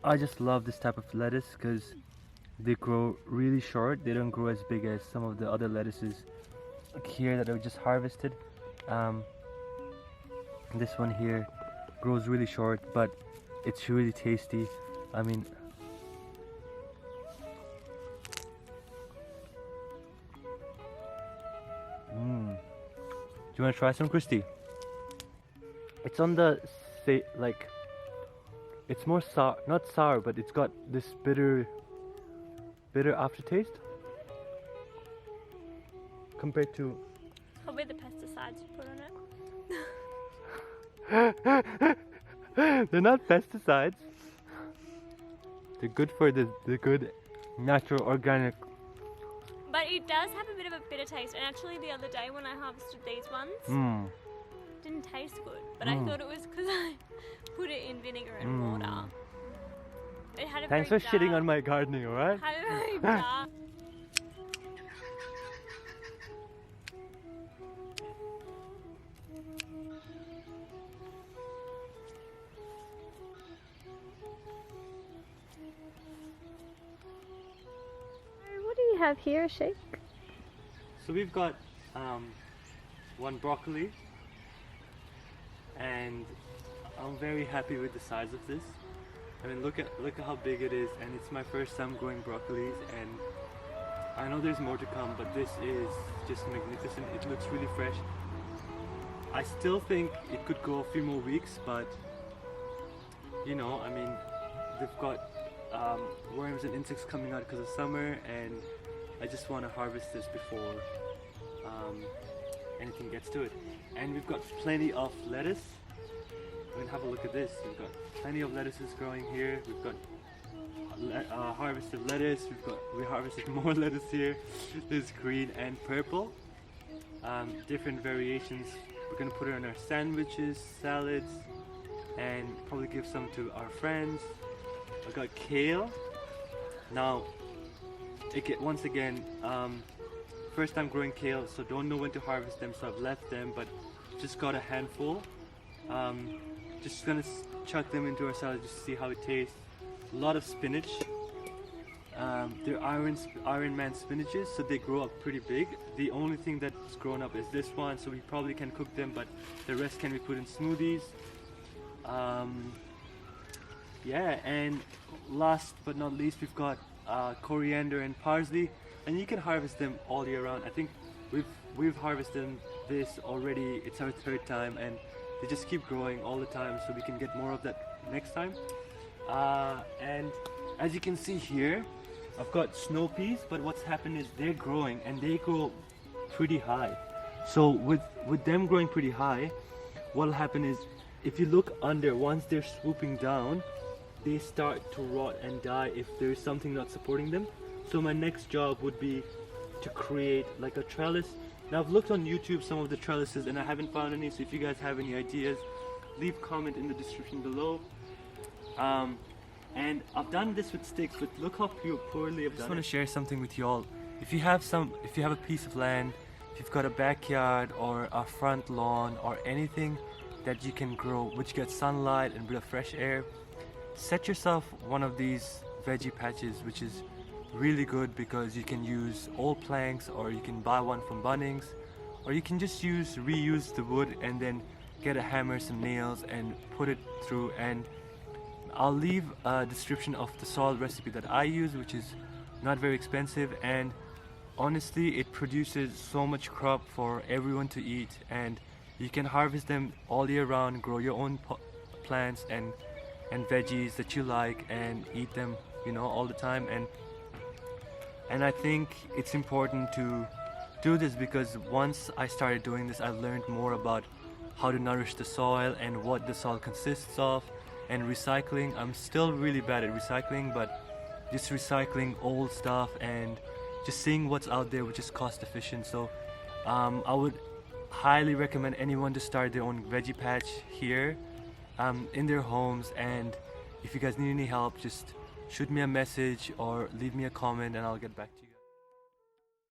I just love this type of lettuce because they grow really short. They don't grow as big as some of the other lettuces like here that I just harvested. Um, this one here grows really short, but it's really tasty. I mean, do you want to try some, Christy? It's on the like, it's more sour, not sour, but it's got this bitter aftertaste compared to. It's probably the pesticides you put on it. They're not pesticides. They're good for the good natural organic. But it does have a bit of a bitter taste. And actually, the other day when I harvested these ones, didn't taste good. But I thought it was because I put it in vinegar and water. It had a Thanks for very shitting on my gardening, alright? Had a very dark. What do you have here, Ashiq? So we've got one broccoli, and I'm very happy with the size of this. I mean, look at how big it is, and it's my first time growing broccolis, and I know there's more to come, but this is just magnificent. It looks really fresh. I still think it could go a few more weeks, but you know, I mean, they've got worms and insects coming out because of summer, and I just want to harvest this before anything gets to it. And we've got plenty of lettuce. I mean, have a look at this. We've got plenty of lettuces growing here. We've got harvested lettuce. We harvested more lettuce here. There's green and purple. Different variations. We're gonna put it on our sandwiches, salads, and probably give some to our friends. I got kale. Now, once again, first time growing kale, so don't know when to harvest them, so I've left them, but just got a handful. Just gonna chuck them into our salad just to see how it tastes. A lot of spinach. They're Iron Man spinaches, so they grow up pretty big. The only thing that's grown up is this one, so we probably can cook them, but the rest can be put in smoothies. Yeah, and last but not least, we've got coriander and parsley, and you can harvest them all year round. I think we've harvested this already. It's our third time, and they just keep growing all the time, so we can get more of that next time. And as you can see here, I've got snow peas, but what's happened is they're growing and they grow pretty high. So with them growing pretty high, what'll happen is if you look under, once they're swooping down, they start to rot and die if there's something not supporting them. So my next job would be to create like a trellis. Now I've looked on YouTube some of the trellises and I haven't found any, so if you guys have any ideas, leave comment in the description below. And I've done this with sticks, but look how poorly I've done it. I just want to share something with y'all. If you have a piece of land, if you've got a backyard or a front lawn or anything that you can grow, which gets sunlight and a bit of fresh air, set yourself one of these veggie patches, which is really good because you can use old planks, or you can buy one from Bunnings, or you can just reuse the wood and then get a hammer, some nails, and put it through. And I'll leave a description of the soil recipe that I use, which is not very expensive, and honestly it produces so much crop for everyone to eat, and you can harvest them all year round, grow your own plants and veggies that you like and eat them, you know, all the time. And I think it's important to do this because once I started doing this, I learned more about how to nourish the soil and what the soil consists of. And recycling, I'm still really bad at recycling, but just recycling old stuff and just seeing what's out there which is cost efficient. So I would highly recommend anyone to start their own veggie patch here in their homes. And if you guys need any help, just shoot me a message or leave me a comment and I'll get back to you.